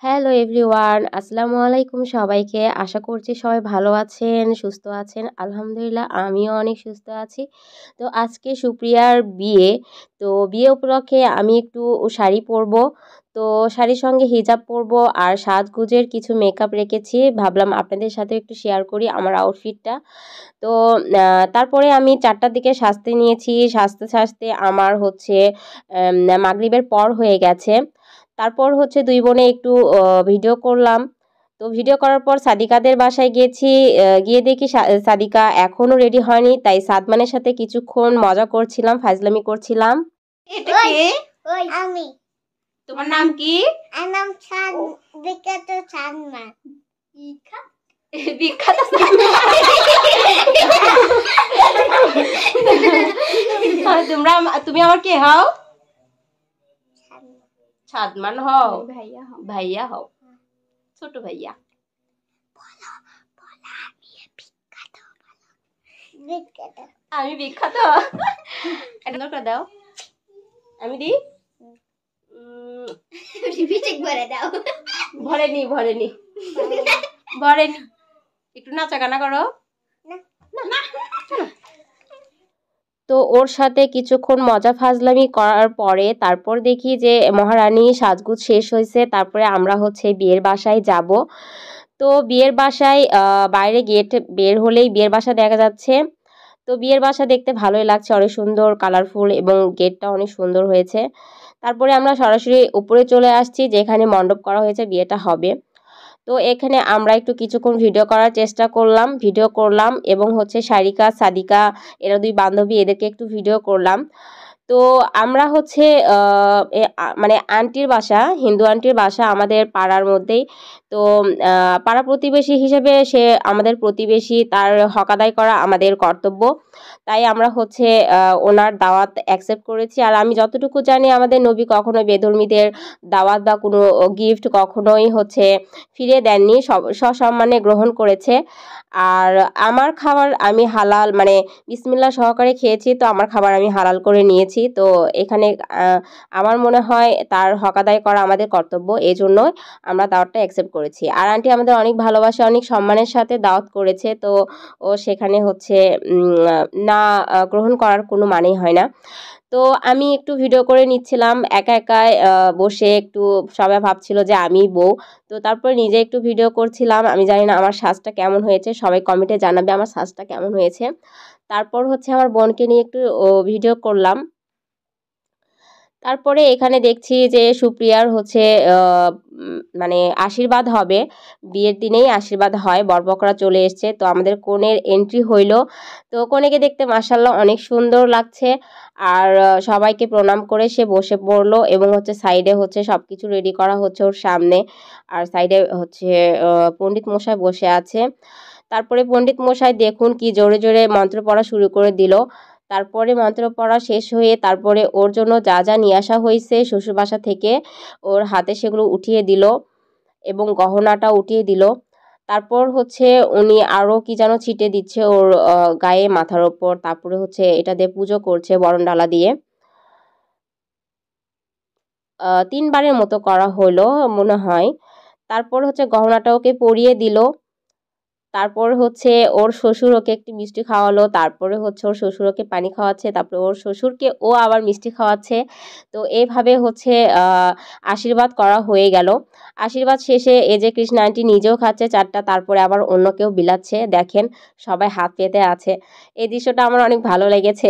Hello everyone, আসসালামু আলাইকুম সবাইকে। আশা করছি সবাই ভালো আছেন, সুস্থ আছেন। আলহামদুলিল্লাহ আমিও অনেক সুস্থ আছি। তো আজকে সুপ্রিয়ার বিয়ে। তো বিয়ে উপলক্ষে আমি একটু শাড়ি পরবো। তো শাড়ির সঙ্গে হিজাব পরবো আর সাজগোজের কিছু মেকআপ রেখেছি। ভাবলাম আপনাদের সাথে একটু শেয়ার করি আমার আউটফিটটা। তো তারপরে আমি 4টার দিকে সাজতে নিয়েছি। সাজতে সাজতে আমার হচ্ছে মাগরিবের পর হয়ে গেছে। তারপর হচ্ছে 2 বোনে একটু ভিডিও করলাম। তো ভিডিও করার পর সাদিকাদের বাসায় গিয়েছি। গিয়ে দেখি সাদিকা এখনও রেডি হয়নি, তাই সাদমানের সাথে কিছুক্ষণ মজা করছিলাম, ফাজলামি করছিলাম। এটা কে? আমি। তোমার নাম কি? আমার নাম বিখ্যাত সাদমান। বিখ্যাত তুমি আমার কে হও? সাদমান হও? ভাইয়া হও, ছোট ভাইয়া। আমি বিখ্যাত। এটা নকরা দাও, আমি দিই। ভরেনি একটু নাচা গানা করো। তো ওর সাথে কিছুক্ষণ মজা ফাজলামি করার পরে তারপর দেখি যে মহারানী সাজগুজ শেষ হয়েছে। তারপরে আমরা হচ্ছে বিয়ের বাসায় যাব। তো বিয়ের বাসায় বাইরে গেট বের হলেই বিয়ের বাসা দেখা যাচ্ছে। তো বিয়ের বাসা দেখতে ভালোই লাগছে, অনেক সুন্দর কালারফুল এবং গেটটা অনেক সুন্দর হয়েছে। তারপরে আমরা সরাসরি উপরে চলে আসছি যেখানে মণ্ডপ করা হয়েছে, বিয়েটা হবে। তো এখানে আমরা একটু কিছুক্ষণ ভিডিও করার চেষ্টা করলাম, ভিডিও করলাম এবং হচ্ছে সারিকা সাদিকা এরা 2 বান্ধবী, এদেরকে একটু ভিডিও করলাম। তো আমরা হচ্ছে মানে আন্টির বাসা, হিন্দু আন্টির বাসা আমাদের পাড়ার মধ্যেই। তো পাড়া প্রতিবেশী হিসেবে সে আমাদের প্রতিবেশী, তার হক আদায় করা আমাদের কর্তব্য। তাই আমরা হচ্ছে ওনার দাওয়াত অ্যাকসেপ্ট করেছি। আর আমি যতটুকু জানি আমাদের নবী কখনোই বেধর্মীদের দাওয়াত বা কোনো গিফট কখনোই হচ্ছে ফিরিয়ে দেননি, সসম্মানে গ্রহণ করেছে। আর আমার খাবার আমি হালাল মানে বিসমিল্লাহ সহকারে খেয়েছি, তো আমার খাবার আমি হালাল করে নিয়েছি। তো এখানে আমার মনে হয় তার হক আদায় করা আমাদের কর্তব্য, এই জন্যই আমরা দাওয়াতটা অ্যাকসেপ্ট করেছি। আর আন্টি আমাদের অনেক ভালোবাসে, অনেক সম্মানের সাথে দাওয়াত করেছে। তো ও সেখানে হচ্ছে না গ্রহণ করার কোনো মানেই হয় না। তো আমি একটু ভিডিও করে নিচ্ছিলাম একা একাই বসে, একটু সবাই ভাবছিল যে আমি বউ। তো তারপর নিজে একটু ভিডিও করছিলাম। আমি জানি না আমার সাজটা কেমন হয়েছে, সবাই কমেন্টে জানাবে আমার সাজটা কেমন হয়েছে। তারপর হচ্ছে আমার বোনকে নিয়ে একটু ভিডিও করলাম। তারপরে এখানে দেখছি যে সুপ্রিয়ার হচ্ছে মানে আশীর্বাদ হবে, বিয়ের দিনেই আশীর্বাদ হয়। বরপকরা চলে এসছে, তো আমাদের কনের এন্ট্রি হইল। তো কনেকে দেখতে মাশাআল্লাহ অনেক সুন্দর লাগছে। আর সবাইকে প্রণাম করে সে বসে পড়লো এবং হচ্ছে সাইডে হচ্ছে সব কিছু রেডি করা হচ্ছে ওর সামনে। আর সাইডে হচ্ছে পণ্ডিত মশাই বসে আছে। তারপরে পণ্ডিত মশাই দেখুন কি জোরে জোরে মন্ত্র পড়া শুরু করে দিল। তারপরে মন্ত্র পড়া শেষ হয়ে তারপরে ওর জন্য যা যা নিয়ে আসা হয়েছে শ্বশুর বাসা থেকে ওর হাতে সেগুলো উঠিয়ে দিল এবং গহনাটা উঠিয়ে দিল। তারপর হচ্ছে উনি আরও কি যেন ছিটে দিচ্ছে ওর গায়ে, মাথার ওপর। তারপরে হচ্ছে এটা দিয়ে পুজো করছে বরণডালা দিয়ে। 3 বারের মতো করা হলো মনে হয়। তারপর হচ্ছে গহনাটা ওকে পরিয়ে দিল। তারপর হচ্ছে ওর শ্বশুর ওকে একটি মিষ্টি খাওয়ালো। তারপরে হচ্ছে ওর শ্বশুর ওকে পানি খাওয়াচ্ছে। তারপরে ওর শ্বশুরকে ও আবার মিষ্টি খাওয়াচ্ছে। তো এইভাবে হচ্ছে আশীর্বাদ করা হয়ে গেল। আশীর্বাদ শেষে এই যে কৃষ্ণা আন্টি নিজেও খাচ্ছে 4টা, তারপরে আবার অন্যকেও বিলাচ্ছে। দেখেন সবাই হাত পেতে আছে। এই দৃশ্যটা আমার অনেক ভালো লেগেছে।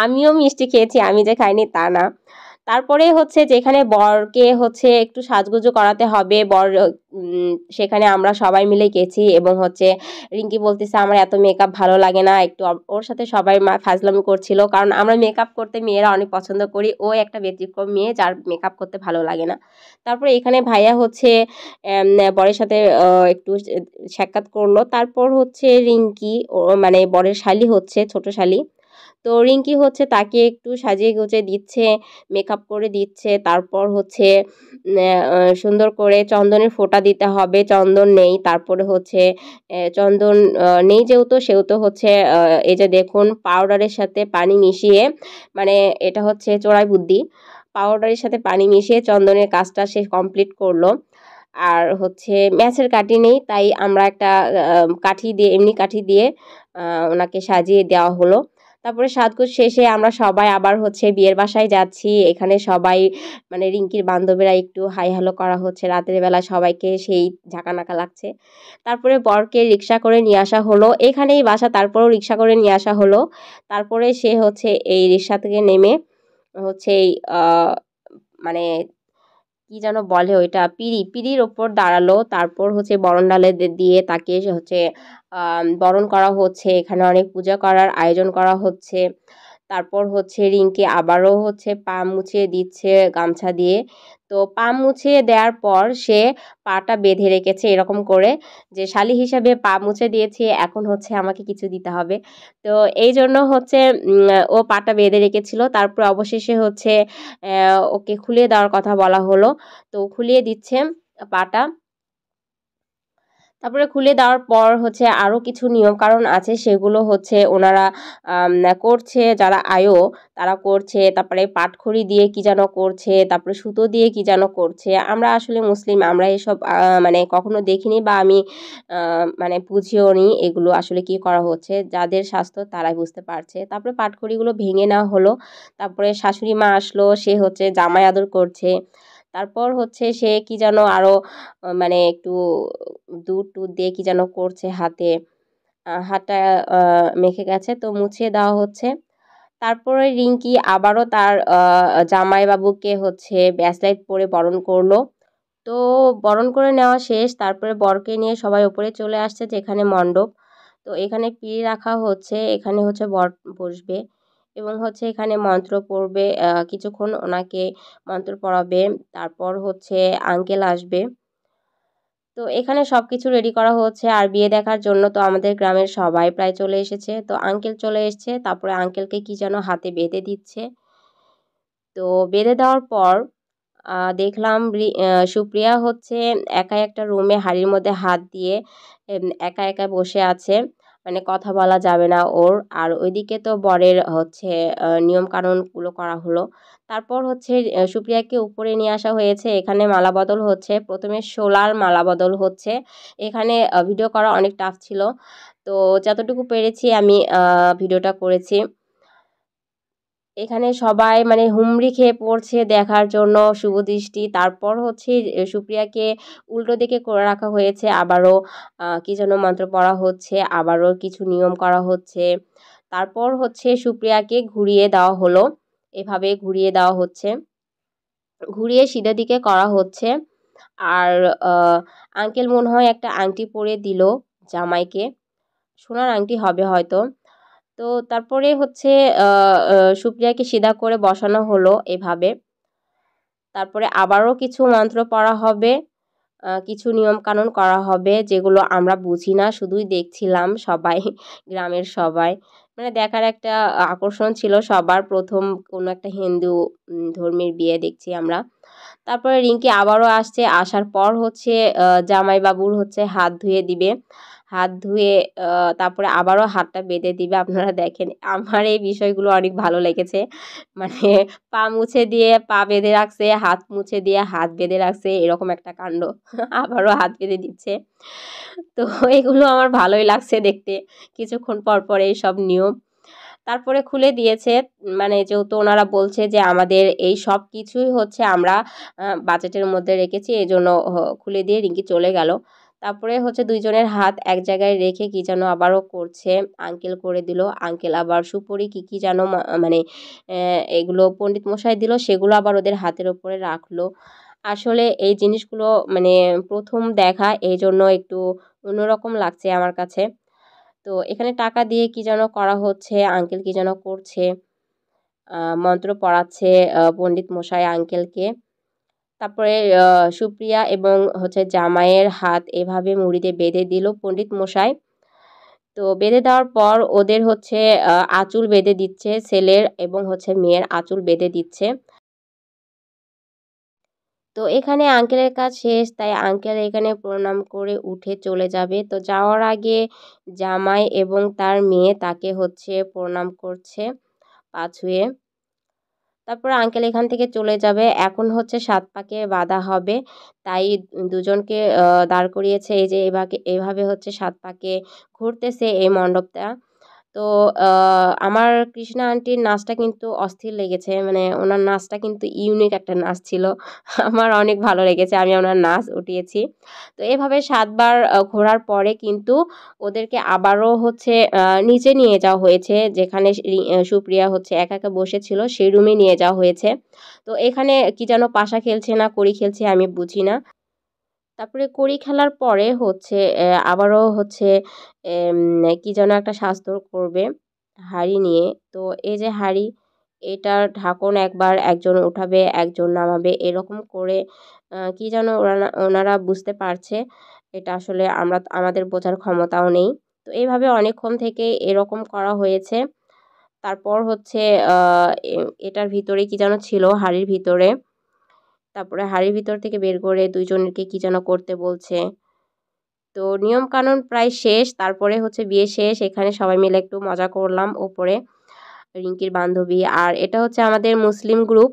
আমিও মিষ্টি খেয়েছি, আমি যে খাইনি তা না। তারপরে হচ্ছে যেখানে বরকে হচ্ছে একটু সাজগোজও করাতে হবে, বর সেখানে আমরা সবাই মিলে গেছি এবং হচ্ছে রিঙ্কি বলতেছে আমার এত মেকআপ ভালো লাগে না, একটু ওর সাথে সবাই ফাজলামি করছিল, কারণ আমরা মেকআপ করতে মেয়েরা অনেক পছন্দ করি, ও একটা ব্যতিক্রম মেয়ে যার মেকআপ করতে ভালো লাগে না। তারপরে এখানে ভাইয়া হচ্ছে বরের সাথে একটু সাক্ষাৎ করলো। তারপর হচ্ছে রিঙ্কি মানে বরের শালি হচ্ছে ছোট শালি, তো রিঙ্কি হচ্ছে তাকে একটু সাজিয়ে গুছিয়ে দিচ্ছে, মেকআপ করে দিচ্ছে। তারপর হচ্ছে সুন্দর করে চন্দনের ফোঁটা দিতে হবে, চন্দন নেই। তারপরে হচ্ছে চন্দন নেই সেহেতু হচ্ছে এই যে দেখুন পাউডারের সাথে পানি মিশিয়ে, মানে এটা হচ্ছে চোরাই বুদ্ধি, পাউডারের সাথে পানি মিশিয়ে চন্দনের কাজটা সে কমপ্লিট করলো। আর হচ্ছে ম্যাচের কাঠি নেই, তাই আমরা একটা কাঠি দিয়ে এমনি কাঠি দিয়ে ওনাকে সাজিয়ে দেওয়া হলো। তারপরে সাজগোজ শেষে আমরা সবাই আবার হচ্ছে বিয়ের বাসায় যাচ্ছি। এখানে সবাই মানে রিঙ্কির বান্ধবীরা একটু হাই হ্যালো করা হচ্ছে, রাতের বেলা সবাইকে সেই ঝাঁকানাকা লাগছে। তারপরে বরকে রিক্সা করে নিয়ে আসা হলো, এখানেই বাসা, তারপরেও রিক্সা করে নিয়ে আসা হলো। তারপরে সে হচ্ছে এই রিক্সা থেকে নেমে হচ্ছে এই মানে কি যেন বলে ওইটা, পিঁড়ির ওপর দাঁড়ালো। তারপর হচ্ছে বরণডালে দিয়ে তাকে হচ্ছে বরণ করা হচ্ছে। এখানে অনেক পূজা করার আয়োজন করা হচ্ছে। তারপর হচ্ছে রিংকে আবারও হচ্ছে পা মুছিয়ে দিচ্ছে গামছা দিয়ে। তো পা মুছিয়ে দেওয়ার পর সে পাটা বেঁধে রেখেছে এরকম করে, যে শালি হিসাবে পা মুছে দিয়েছি, এখন হচ্ছে আমাকে কিছু দিতে হবে। তো এই জন্য হচ্ছে ও পাটা বেঁধে রেখেছিল। তারপর অবশেষে হচ্ছে ওকে খুলিয়ে দেওয়ার কথা বলা হলো। তো খুলিয়ে দিচ্ছে পাটা। তারপরে খুলে দেওয়ার পর হচ্ছে আরও কিছু নিয়মকানুন আছে, সেগুলো হচ্ছে ওনারা করছে, যারা আয়ো তারা করছে। তারপরে পাটখড়ি দিয়ে কি যেন করছে, তারপরে সুতো দিয়ে কি যেন করছে। আমরা আসলে মুসলিম, আমরা এসব মানে কখনো দেখিনি, বা আমি মানে বুঝিও নি এগুলো আসলে কি করা হচ্ছে। যাদের স্বাস্থ্য তারাই বুঝতে পারছে। তারপরে পাটখড়িগুলো ভেঙে নেওয়া হলো। তারপরে শাশুড়ি মা আসলো, সে হচ্ছে জামাই আদর করছে। তারপর হচ্ছে সে কি যেন আরও মানে একটু দুধ টুধ দিয়ে কি যেন করছে হাতে, হাতটা মেখে গেছে, তো মুছিয়ে দেওয়া হচ্ছে। তারপরে রিঙ্কি আবারও তার জামাইবাবুকে হচ্ছে ব্যাসলাইট পরে বরণ করলো। তো বরণ করে নেওয়া শেষ, তারপরে বরকে নিয়ে সবাই ওপরে চলে আসছে, যেখানে মণ্ডপ। তো এখানে পিঁড়ি রাখা হচ্ছে, এখানে হচ্ছে বর বসবে এবং হচ্ছে এখানে মন্ত্র পড়বে, কিছুক্ষণ ওনাকে মন্ত্র পড়াবে। তারপর হচ্ছে আঙ্কেল আসবে। তো এখানে সব কিছু রেডি করা হচ্ছে। আর বিয়ে দেখার জন্য তো আমাদের গ্রামের সবাই প্রায় চলে এসেছে। তো আঙ্কেল চলে এসছে, তারপরে আঙ্কেলকে কি যেন হাতে বেঁধে দিচ্ছে। তো বেঁধে দেওয়ার পর দেখলাম সুপ্রিয়া হচ্ছে একাই একটা রুমে হাঁড়ির মধ্যে হাত দিয়ে একা একা বসে আছে, মানে কথা বলা যাবে না ওর। আর ওইদিকে তো বরের হচ্ছে নিয়মকানুনগুলো করা হলো। তারপর হচ্ছে সুপ্রিয়াকে উপরে নিয়ে আসা হয়েছে, এখানে মালা বদল হচ্ছে। প্রথমে শোলার মালা বদল হচ্ছে। এখানে ভিডিও করা অনেক টাফ ছিল, তো যতটুকু পেরেছি আমি ভিডিওটা করেছি। এখানে সবাই মানে হুমড়ি খেয়ে পড়ছে দেখার জন্য, শুভদৃষ্টি। তারপর হচ্ছে সুপ্রিয়াকে উল্টো দিকে করে রাখা হয়েছে, আবারও কি যেন মন্ত্র পড়া হচ্ছে, আবারও কিছু নিয়ম করা হচ্ছে। তারপর হচ্ছে সুপ্রিয়াকে ঘুরিয়ে দেওয়া হলো, এভাবে ঘুরিয়ে দেওয়া হচ্ছে, ঘুরিয়ে সিধা দিকে করা হচ্ছে। আর আঙ্কেল মনে হয় একটা আংটি পরে দিল জামাইকে, সোনার আংটি হবে হয়তো। তো তারপরে হচ্ছে সুপ্রিয়াকে সিধা করে বসানো হলো এভাবে। তারপরে আবারও কিছু মন্ত্র পড়া হবে, কিছু নিয়মকানুন করা হবে, যেগুলো আমরা বুঝি না, শুধুই দেখছিলাম সবাই, গ্রামের সবাই। মানে দেখার একটা আকর্ষণ ছিল সবার, প্রথম কোনো একটা হিন্দু ধর্মীর বিয়ে দেখছি আমরা। তারপরে রিঙ্কি আবারও আসছে, আসার পর হচ্ছে জামাইবাবুর হচ্ছে হাত ধুয়ে দিবে। হাত ধুয়ে তারপরে আবারও হাতটা বেঁধে দিবে। আপনারা দেখেন, আমার এই বিষয়গুলো অনেক ভালো লেগেছে। মানে পা মুছে দিয়ে পা বেঁধে রাখছে, হাত মুছে দিয়ে হাত বেঁধে রাখছে, এরকম একটা কাণ্ড। আবারও হাত বেঁধে দিচ্ছে। তো এগুলো আমার ভালোই লাগছে দেখতে, কিছুক্ষণ পর পর এইসব নিয়ম। তারপরে খুলে দিয়েছে, মানে যেহেতু ওনারা বলছে যে আমাদের এই সব কিছুই হচ্ছে আমরা বাজেটের মধ্যে রেখেছি, এই জন্য খুলে দিয়ে রিঙ্কি চলে গেল। তারপরে হচ্ছে দুইজনের হাত এক জায়গায় রেখে কি যেন আবারও করছে, আঙ্কেল করে দিল। আঙ্কেল আবার সুপুরি কি যেন মানে এগুলো পণ্ডিত মশাই দিল, সেগুলো আবার ওদের হাতের ওপরে রাখলো। আসলে এই জিনিসগুলো মানে প্রথম দেখা, এই জন্য একটু অন্যরকম লাগছে আমার কাছে। তো এখানে টাকা দিয়ে কি যেন করা হচ্ছে, আঙ্কেল কি যেন করছে, মন্ত্র পড়াচ্ছে পণ্ডিত মশাই আঙ্কেলকে। তারপরে সুপ্রিয়া এবং হচ্ছে জামাইয়ের হাত এভাবে মুড়িতে বেঁধে দিল পণ্ডিত মশাই। তো বেঁধে দেওয়ার পর ওদের হচ্ছে আঁচল বেঁধে দিচ্ছে, ছেলের এবং হচ্ছে মেয়ের আঁচল বেঁধে দিচ্ছে। তো এখানে আঙ্কেলের কাজ শেষ, তাই আঙ্কেল এখানে প্রণাম করে উঠে চলে যাবে। তো যাওয়ার আগে জামাই এবং তার মেয়ে তাকে হচ্ছে প্রণাম করছে পা ছুঁয়ে। তারপর আঙ্কেল এখান থেকে চলে যাবে। এখন হচ্ছে ৭ পাকে বাঁধা হবে, তাই দুজনকে দাঁড় করিয়েছে। এই যে এভাবে হচ্ছে ৭ পাকে ঘুরতেছে এই মণ্ডপটা। তো আমার কৃষ্ণা আন্টির নাচটা কিন্তু অস্থির লেগেছে, মানে ওনার নাচটা কিন্তু ইউনিক একটা নাচ ছিল। আমার অনেক ভালো লেগেছে, আমি ওনার নাচ উঠিয়েছি। তো এভাবে ৭ বার ঘোরার পরে কিন্তু ওদেরকে আবারও হচ্ছে নিচে নিয়ে যাওয়া হয়েছে, যেখানে সুপ্রিয়া হচ্ছে একা একা বসেছিল সেই রুমে নিয়ে যাওয়া হয়েছে। তো এখানে কি যেন পাশা খেলছে না কড়ি খেলছে আমি বুঝি না। তারপরে কড়ি খেলার পরে হচ্ছে আবারও হচ্ছে কি যেন একটা শাস্ত্র করবে হাঁড়ি নিয়ে। তো এই যে হাঁড়ি, এটার ঢাকন একবার একজন উঠাবে একজন নামাবে, এরকম করে কি যেন ওনারা বুঝতে পারছে। এটা আসলে আমাদের বোঝার ক্ষমতাও নেই। তো এইভাবে অনেকক্ষণ থেকে এরকম করা হয়েছে। তারপর হচ্ছে এটার ভিতরে কি যেন ছিল হাঁড়ির ভিতরে, তারপরে হাঁড়ির ভিতর থেকে বের করে দুইজনকে কি যেন করতে বলছে। তো নিয়মকানুন প্রায় শেষ, তারপরে হচ্ছে বিয়ে শেষ। এখানে সবাই মিলে একটু মজা করলাম ওপরে, রিঙ্কির বান্ধবী। আর এটা হচ্ছে আমাদের মুসলিম গ্রুপ,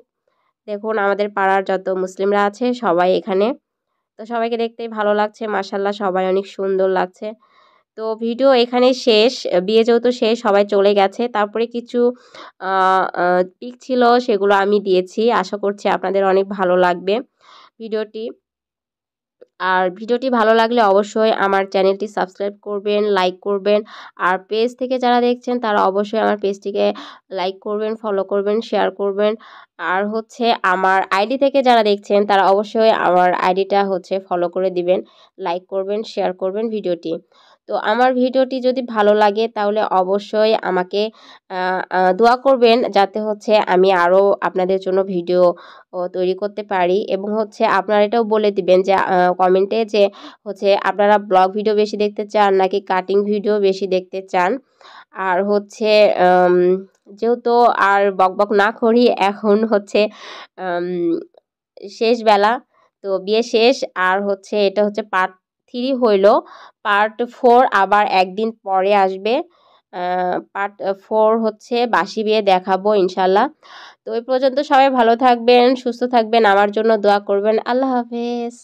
দেখুন আমাদের পাড়ার যত মুসলিমরা আছে সবাই এখানে। তো সবাইকে দেখতেই ভালো লাগছে, মাশাল্লাহ সবাই অনেক সুন্দর লাগছে। তো ভিডিও এখানেই শেষ, বিয়ে যেহেতু শেষ সবাই চলে গেছে। তারপরে কিছু পিক ছিল, সেগুলো আমি দিয়েছি। আশা করছি আপনাদের অনেক ভালো লাগবে ভিডিওটি। আর ভিডিওটি ভালো লাগলে অবশ্যই আমার চ্যানেলটি সাবস্ক্রাইব করবেন, লাইক করবেন। আর পেজ থেকে যারা দেখছেন তারা অবশ্যই আমার পেজটিকে লাইক করবেন, ফলো করবেন, শেয়ার করবেন। আর হচ্ছে আমার আইডি থেকে যারা দেখছেন তারা অবশ্যই আমার আইডিটা হচ্ছে ফলো করে দিবেন, লাইক করবেন, শেয়ার করবেন ভিডিওটি। তো আমার ভিডিওটি যদি ভালো লাগে তাহলে অবশ্যই আমাকে দোয়া করবেন, যাতে হচ্ছে আমি আরও আপনাদের জন্য ভিডিও তৈরি করতে পারি। এবং হচ্ছে আপনারা এটাও বলে দিবেন যে কমেন্টে যে হচ্ছে আপনারা ব্লগ ভিডিও বেশি দেখতে চান নাকি কাটিং ভিডিও বেশি দেখতে চান। আর হচ্ছে যেহেতু আর বকবক না করি, এখন হচ্ছে শেষ বেলা, তো বিয়ে শেষ। আর হচ্ছে এটা হচ্ছে পার্ট 3 হইল, পার্ট 4 আবার একদিন পরে আসবে। পার্ট 4 হচ্ছে বাসি বিয়ে দেখাবো ইনশাল্লাহ। তো ওই পর্যন্ত সবাই ভালো থাকবেন, সুস্থ থাকবেন, আমার জন্য দোয়া করবেন। আল্লাহ হাফেজ।